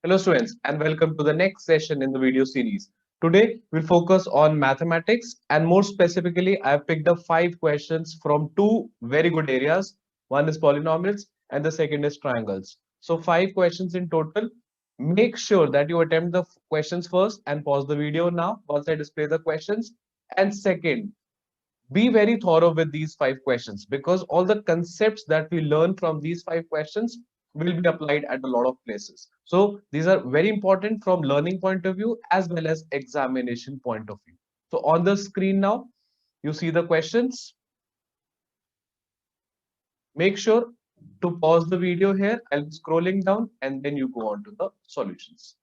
Hello students and welcome to the next session in the video series. Today we'll focus on mathematics and more specifically I have picked up 5 questions from two very good areas. One is polynomials and the second is triangles. So 5 questions in total. Make sure that you attempt the questions first and pause the video now once I display the questions. And second, be very thorough with these 5 questions because all the concepts that we learn from these 5 questions will be applied at a lot of places. So these are very important from learning point of view as well as examination point of view. So on the screen now, you see the questions. Make sure to pause the video here. I'll be scrolling down and then you go on to the solutions.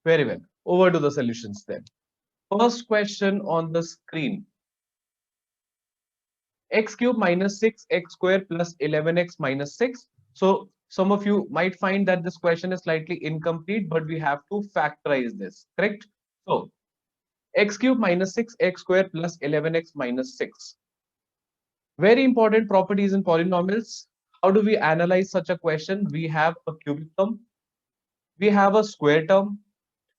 Very well. Over to the solutions then. First question on the screen. X cube minus 6x square plus 11x minus 6. So some of you might find that this question is slightly incomplete, but we have to factorize this, correct? So x cube minus 6x square plus 11x minus 6. Very important properties in polynomials. How do we analyze such a question? We have a cubic term, we have a square term,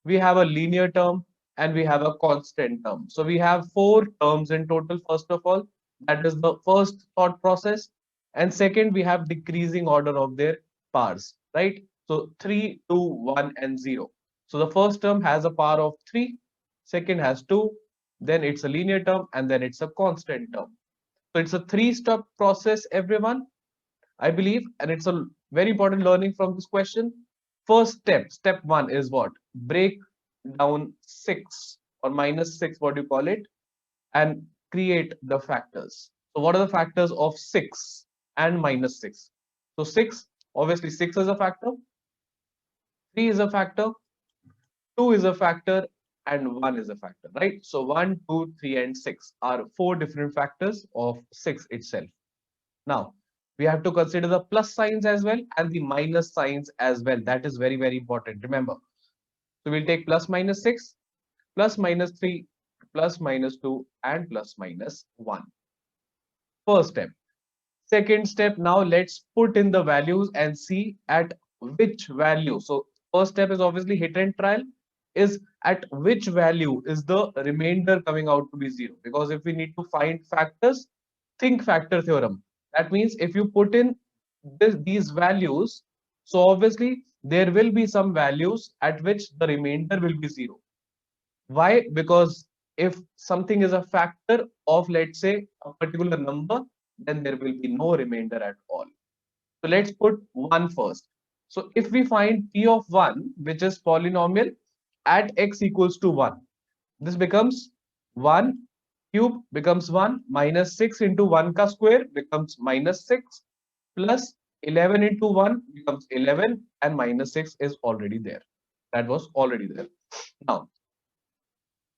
we have a linear term, and we have a constant term. So we have 4 terms in total, first of all. That is the first thought process. And second, we have decreasing order of their powers, right? So 3, 2, 1, and 0. So the first term has a power of 3, second has 2, then it's a linear term, and then it's a constant term. So it's a 3-step process, everyone, I believe, and it's a very important learning from this question. First step, step 1 is what? Break down 6 or minus 6, what do you call it, and create the factors. So what are the factors of 6 and minus 6? So 6, obviously 6 is a factor, 3 is a factor, 2 is a factor, and 1 is a factor, right? So 1, 2, 3, and 6 are 4 different factors of 6 itself. Now, we have to consider the plus signs as well and the minus signs as well. That is very, very important. Remember. So we'll take plus minus 6, plus minus 3, plus minus 2, and plus minus 1. First step. Second step, now let's put in the values and see at which value. So first step is obviously hit and trial, is at which value is the remainder coming out to be 0. Because if we need to find factors, think factor theorem. That means if you put in these values, so obviously there will be some values at which the remainder will be 0. Why? Because if something is a factor of, let's say, a particular number, then there will be no remainder at all. So let's put 1 first. So if we find p of 1, which is polynomial at x equals to 1, this becomes 1 cube becomes 1 minus 6 into 1 ka square becomes minus 6 plus 11 into 1 becomes 11 and minus 6 is already there. That was already there. Now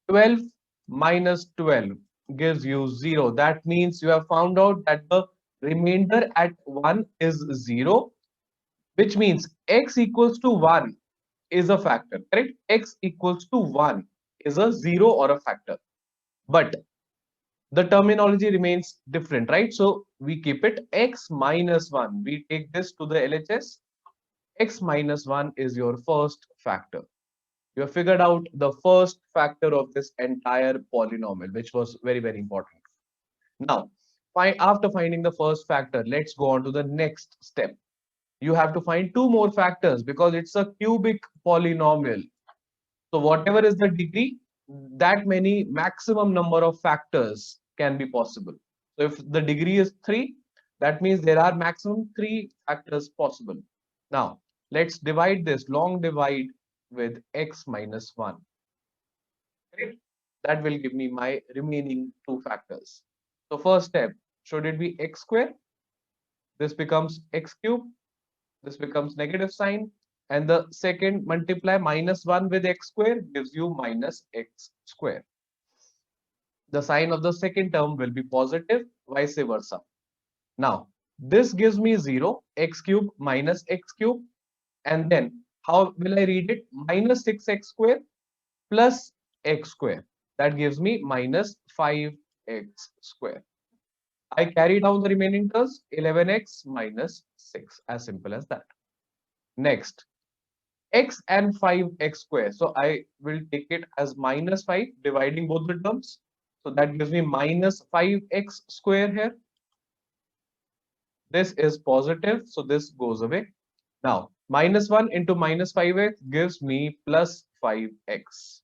12 minus 12 gives you 0. That means you have found out that the remainder at 1 is 0, which means x equals to 1 is a factor, correct? X equals to 1 is a 0 or a factor. But the terminology remains different, right? So we keep it x minus 1. We take this to the LHS. X minus 1 is your first factor. You have figured out the first factor of this entire polynomial, which was very, very important. Now, after finding the first factor, let's go on to the next step. You have to find 2 more factors because it's a cubic polynomial. So whatever is the degree, that many maximum number of factors can be possible. So if the degree is 3, that means there are maximum 3 factors possible. Now, let's divide this long divide with x minus 1. Right? That will give me my remaining 2 factors. So first step, should it be x square? This becomes x cube. This becomes negative sign. And the second, multiply minus 1 with x square gives you minus x square. The sign of the second term will be positive, vice versa. Now, this gives me 0, x cube minus x cube. And then How will I read it? Minus 6x square plus x square. That gives me minus 5x square. I carry down the remaining terms, 11x minus 6, as simple as that. Next, x and 5x square. So I will take it as minus 5, dividing both the terms. So that gives me minus 5x square here. This is positive, so this goes away. Now, minus 1 into minus 5x gives me plus 5x.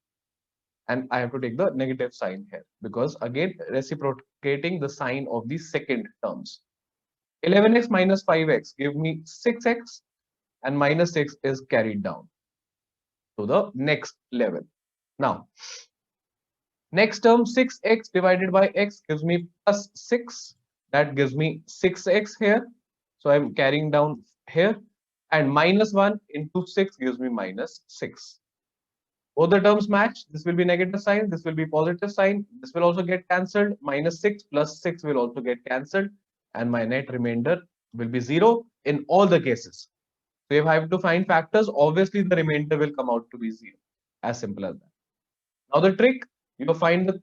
And I have to take the negative sign here because again reciprocating the sign of the second terms. 11x minus 5x give me 6x and minus 6 is carried down to the next level. Now, next term 6x divided by x gives me plus 6. That gives me 6x here. So I'm carrying down here, and minus 1 into 6 gives me minus 6. Both the terms match. This will be negative sign, this will be positive sign. This will also get cancelled. Minus 6 plus 6 will also get cancelled, and my net remainder will be 0 in all the cases. So if I have to find factors, obviously the remainder will come out to be 0. As simple as that. Now the trick, you find the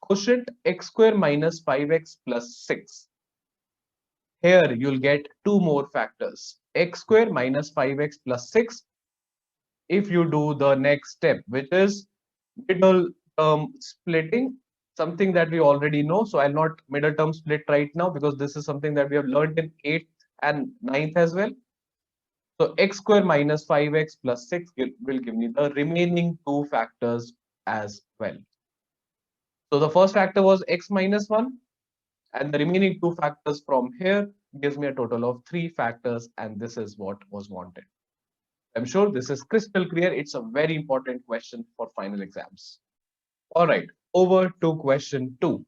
quotient x square minus 5x plus 6. Here you'll get two more factors, x square minus 5x plus 6. If you do the next step, which is middle term splitting, something that we already know. So I'll not middle term split right now because this is something that we have learned in 8th and 9th as well. So x square minus 5x plus 6 will give me the remaining two factors as well. So the first factor was x minus 1, and the remaining two factors from here gives me a total of 3 factors, and this is what was wanted. I'm sure this is crystal clear. It's a very important question for final exams. All right, over to question 2.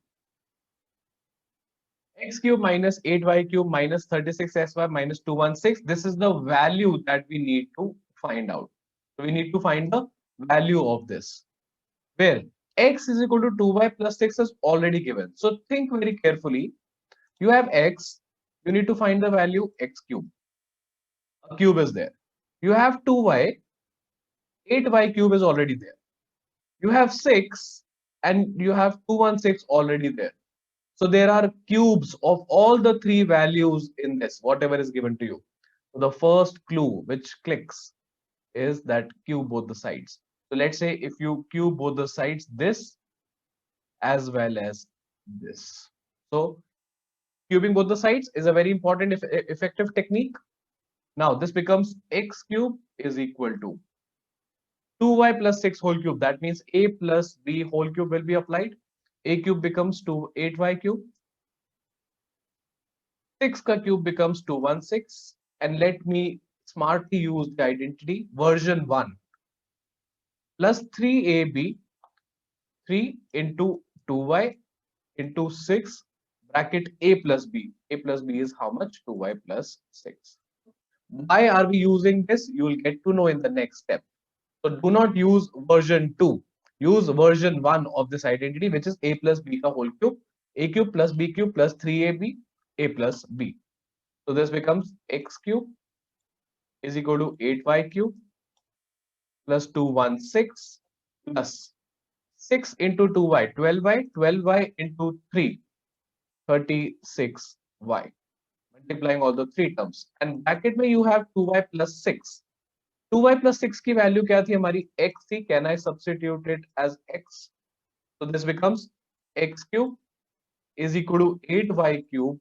X cube minus 8y cube minus 36xy minus 216. This is the value that we need to find out. So we need to find the value of this, where x is equal to 2y plus 6 is already given. So think very carefully. You have x, you need to find the value x cube. A cube is there. You have 2y, 8y cube is already there. You have 6 and you have 216 already there. So there are cubes of all the three values in this, whatever is given to you. So the first clue which clicks is that cube both the sides. So let's say if you cube both the sides, this as well as this. So cubing both the sides is a very important effective technique. Now this becomes x cube is equal to 2y plus 6 whole cube. That means a plus b whole cube will be applied. A cube becomes 8y cube. 6 ka cube becomes 216. And let me smartly use the identity version 1 plus 3ab, 3 into 2y into 6 bracket a plus b. A plus b is how much? 2y plus 6. Why are we using this? You will get to know in the next step. So do not use version 2. Use version 1 of this identity, which is a plus b ka whole cube. A cube plus b cube plus 3ab, a plus b. So this becomes x cube is equal to 8y cube plus 216 plus 6 into 2y, 12y, 12y into 3, 36y. Multiplying all the three terms. And bracket में you have 2y plus 6. 2y plus 6 की value क्या थी हमारी? x थी. Can I substitute it as x? So this becomes x cube is equal to 8y cube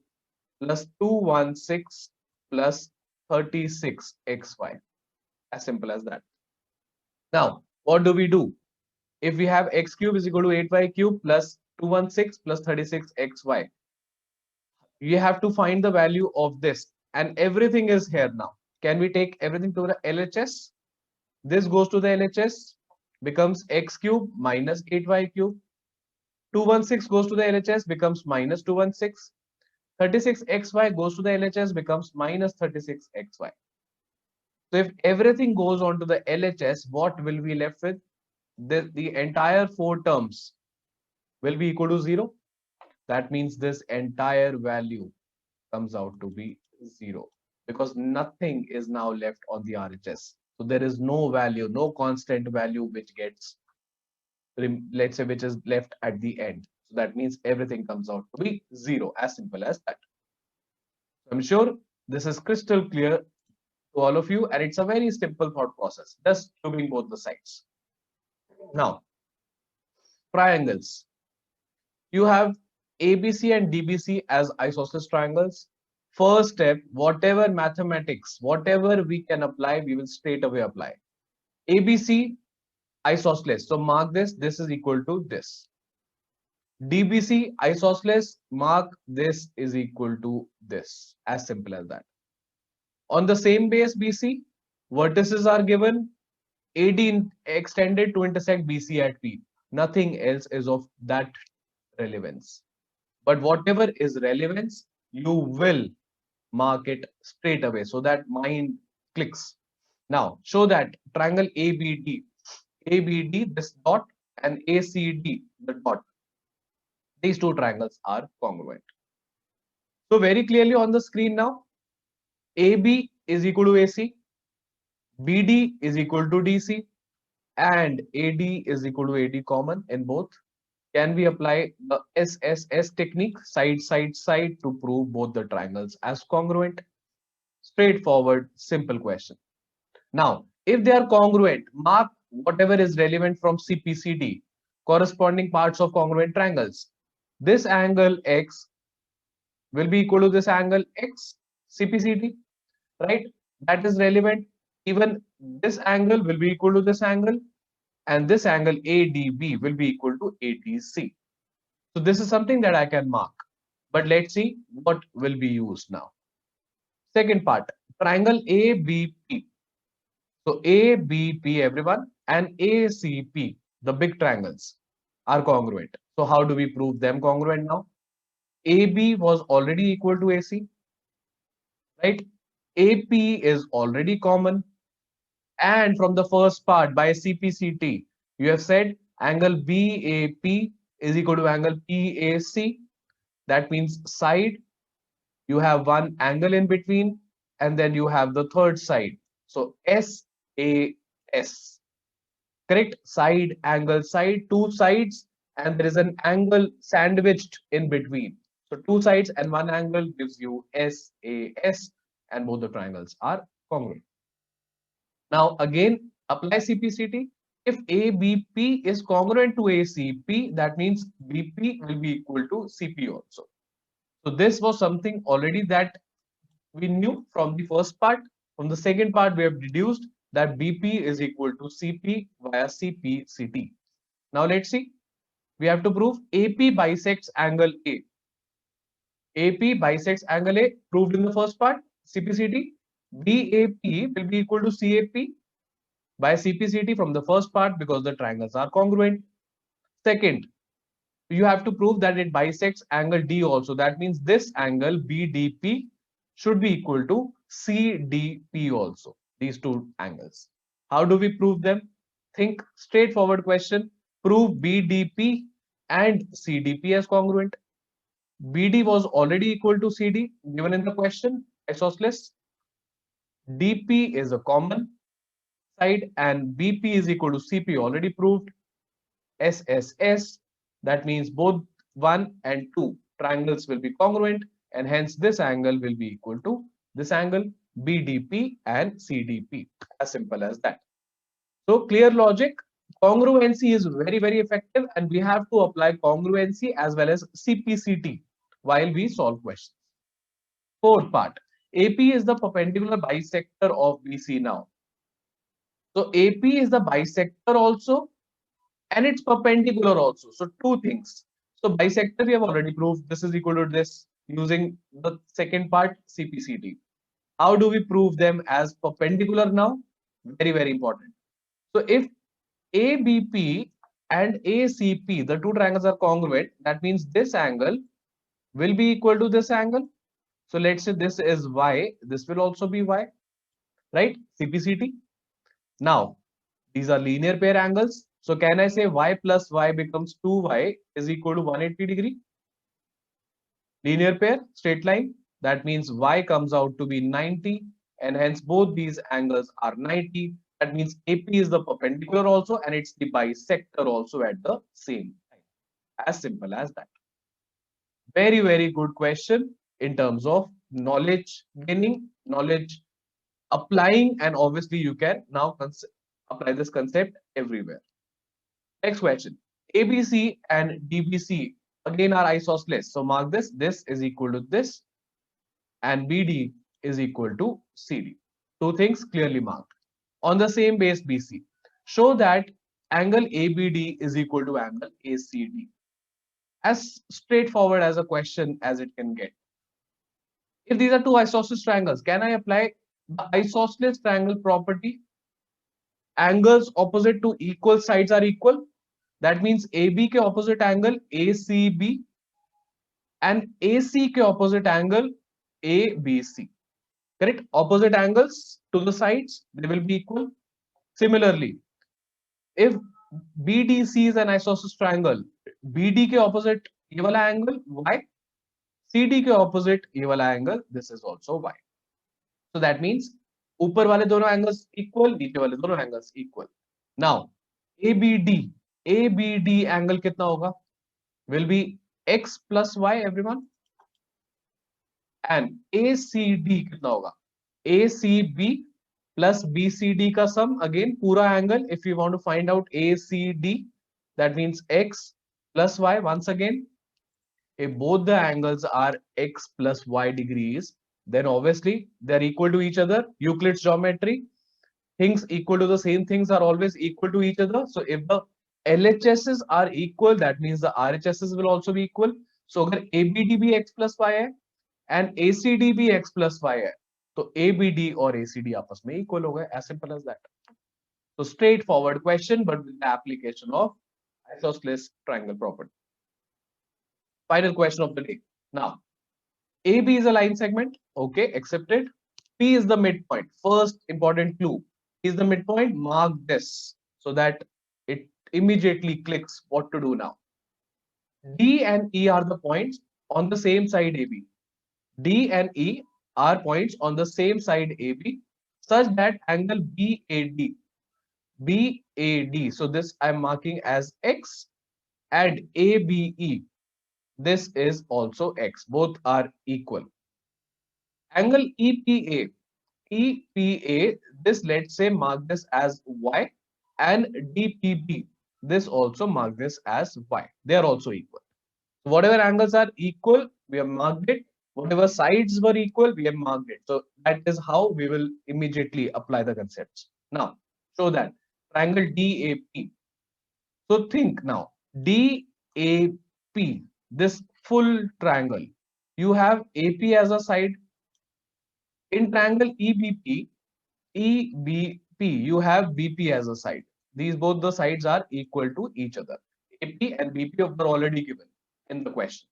plus 216 plus 36xy. As simple as that. Now, what do we do? If we have x cube is equal to 8y cube plus 216 plus 36xy, you have to find the value of this, and everything is here now. Can we take everything to the LHS? This goes to the LHS, becomes x cube minus 8y cube. 216 goes to the LHS, becomes minus 216. 36xy goes to the LHS, becomes minus 36xy. So if everything goes on to the LHS, what will be left with? The entire 4 terms will be equal to 0. That means this entire value comes out to be 0 because nothing is now left on the RHS. So there is no value, no constant value which gets, let's say, which is left at the end. So that means everything comes out to be 0, as simple as that. I'm sure this is crystal clear to all of you, and it's a very simple thought process, just cubing both the sides. Now, triangles. You have ABC and DBC as isosceles triangles. First step, whatever mathematics, whatever we can apply, we will straight away apply. ABC, isosceles. So mark this, this is equal to this. DBC, isosceles, mark this is equal to this. As simple as that. On the same base BC, vertices are given, AD extended to intersect BC at P. Nothing else is of that relevance. But whatever is relevance, you will mark it straight away so that mind clicks. Now, show that triangle ABD, this dot, and ACD, the dot. These two triangles are congruent. So very clearly on the screen now, AB is equal to AC, BD is equal to DC, and AD is equal to AD common in both. Can we apply the SSS technique, side, to prove both the triangles as congruent? Straightforward, simple question. Now, if they are congruent, mark whatever is relevant from CPCD, corresponding parts of congruent triangles. This angle X will be equal to this angle X, CPCD, right? That is relevant. Even this angle will be equal to this angle, and this angle ADB will be equal to ADC. So this is something that I can mark. But let's see what will be used now. Second part, triangle ABP. So ABP, everyone, and ACP, the big triangles, are congruent. So how do we prove them congruent now? AB was already equal to AC, right? AP is already common. And from the first part by CPCT, you have said angle BAP is equal to angle PAC. That means side, you have one angle in between, and then you have the third side. So SAS, correct? Side, angle, side, two sides, and there is an angle sandwiched in between. So two sides and one angle gives you SAS, and both the triangles are congruent. Now again, apply CPCT. If ABP is congruent to ACP, that means BP will be equal to CP also. So this was something already that we knew from the first part. From the second part, we have deduced that BP is equal to CP via CPCT. Now let's see. We have to prove AP bisects angle A. AP bisects angle A, proved in the first part, CPCT. BAP will be equal to CAP by CPCT from the first part because the triangles are congruent. Second, you have to prove that it bisects angle D also. That means this angle BDP should be equal to CDP also. These two angles. How do we prove them? Think straightforward question. Prove BDP and CDP as congruent. BD was already equal to CD given in the question, isosceles. DP is a common side and BP is equal to CP already proved. SSS, that means both 1 and 2 triangles will be congruent, and hence this angle will be equal to this angle BDP and CDP. As simple as that. So clear logic. Congruency is very, very effective, and we have to apply congruency as well as CPCT while we solve questions. Fourth part, AP is the perpendicular bisector of BC now. So AP is the bisector also, and it's perpendicular also. So two things. So bisector we have already proved, this is equal to this using the second part, CPCT. How do we prove them as perpendicular now? Very, very important. So if ABP and ACP, the two triangles are congruent, that means this angle will be equal to this angle. So let's say this is Y, this will also be Y, right? CPCT. Now, these are linear pair angles. So can I say Y plus Y becomes 2Y is equal to 180 degree? Linear pair, straight line. That means Y comes out to be 90, and hence both these angles are 90. That means AP is the perpendicular also and it's the bisector also at the same time. As simple as that. Very, very good question in terms of knowledge gaining, knowledge applying, and obviously you can now apply this concept everywhere. Next question. ABC and DBC again are isosceles. So mark this. This is equal to this and BD is equal to CD. Two things clearly marked. On the same base BC, show that angle ABD is equal to angle ACD. As straightforward as a question as it can get. If these are two isosceles triangles, can I apply the isosceles triangle property? Angles opposite to equal sides are equal. That means AB के opposite angle ACB and AC के opposite angle ABC. Correct? Opposite angles to the sides, they will be equal. Similarly, if BDC is an isosceles triangle, BD के opposite ये वाला angle Y, CD के opposite ये वाला angle, this is also Y. So that means ऊपर वाले दोनों angles equal, नीचे वाले दोनों angles equal. Now ABD angle कितना होगा? Will be X plus Y, everyone. And ACD कितना होगा? ACB plus BCD का sum, again पूरा angle. If you want to find out ACD, that means X plus Y. Once again, if both the angles are X plus Y degrees, then obviously they're equal to each other. Euclid's geometry, things equal to the same things are always equal to each other. So if the LHSs are equal, that means the RHSs will also be equal. So अगर ABD भी X plus Y है and ACD भी X plus Y है, तो ABD और ACD आपस में equal हो गए. As simple as that. So straightforward question, but with the application of isosceles triangle property. Final question of the day. Now, AB is a line segment. Okay, accepted. P is the midpoint. First important clue is the midpoint. Mark this so that it immediately clicks what to do now. D and E are the points on the same side AB. D and E are points on the same side AB such that angle BAD, so this I'm marking as X, and ABE, this is also X. Both are equal. Angle EPA, this let's say mark this as Y, and DPB, this also mark this as Y. They are also equal. So whatever angles are equal, we have marked it. Whatever sides were equal, we have marked it. So that is how we will immediately apply the concepts. Now, show that triangle DAP. So think now, DAP, this full triangle, you have AP as a side. In triangle EBP, you have BP as a side. These both the sides are equal to each other. AP and BP are already given in the question.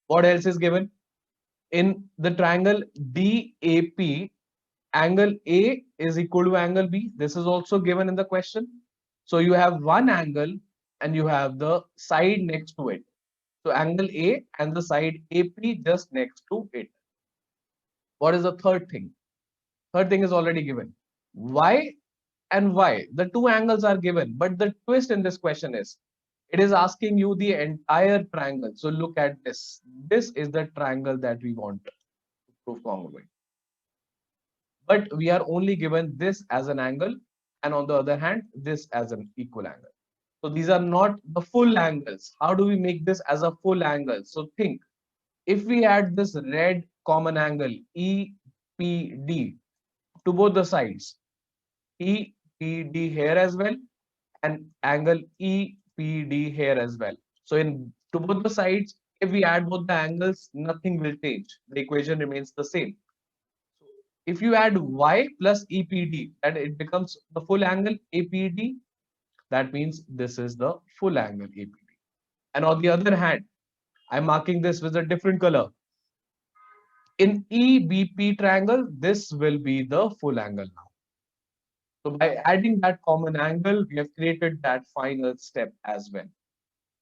What else is given? In the triangle DAP, angle A is equal to angle B. This is also given in the question. So you have one angle and you have the side next to it. So angle A and the side AP just next to it. What is the third thing? Third thing is already given. Y and Y, the two angles are given, but the twist in this question is, it is asking you the entire triangle. So look at this. This is the triangle that we want to prove congruent. But we are only given this as an angle, and on the other hand, this as an equal angle. So these are not the full angles. How do we make this as a full angle? So think, if we add this red common angle EPD to both the sides, EPD here as well, and angle EPD here as well. So to both the sides, if we add both the angles, nothing will change. The equation remains the same. So if you add Y plus EPD, and it becomes the full angle APD, that means this is the full angle APD. And on the other hand, I'm marking this with a different color. In EBP triangle, this will be the full angle now. So by adding that common angle, we have created that final step as well.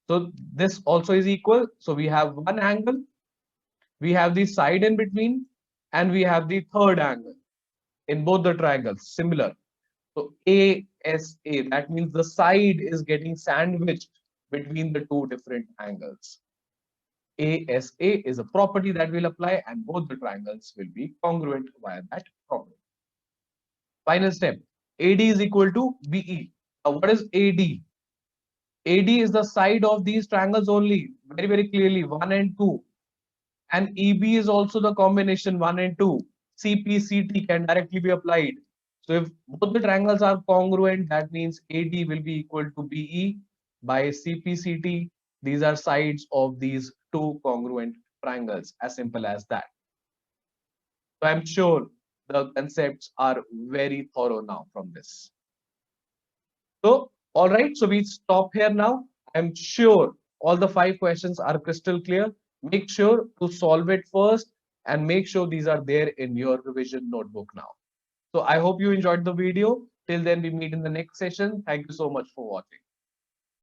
So this also is equal. So we have one angle, we have the side in between, and we have the third angle in both the triangles, similar. So ASA, that means the side is getting sandwiched between the two different angles. ASA is a property that will apply and both the triangles will be congruent via that property. Final step, AD is equal to BE. Now what is AD? AD is the side of these triangles only, very, very clearly, 1 and 2. And EB is also the combination 1 and 2. CPCT can directly be applied. So if both the triangles are congruent, that means AD will be equal to BE by CPCT. These are sides of these two congruent triangles, as simple as that. So I'm sure the concepts are very thorough now from this. So, all right, so we stop here now. I'm sure all the 5 questions are crystal clear. Make sure to solve it first and make sure these are there in your revision notebook now. So I hope you enjoyed the video. Till then, we meet in the next session. Thank you so much for watching.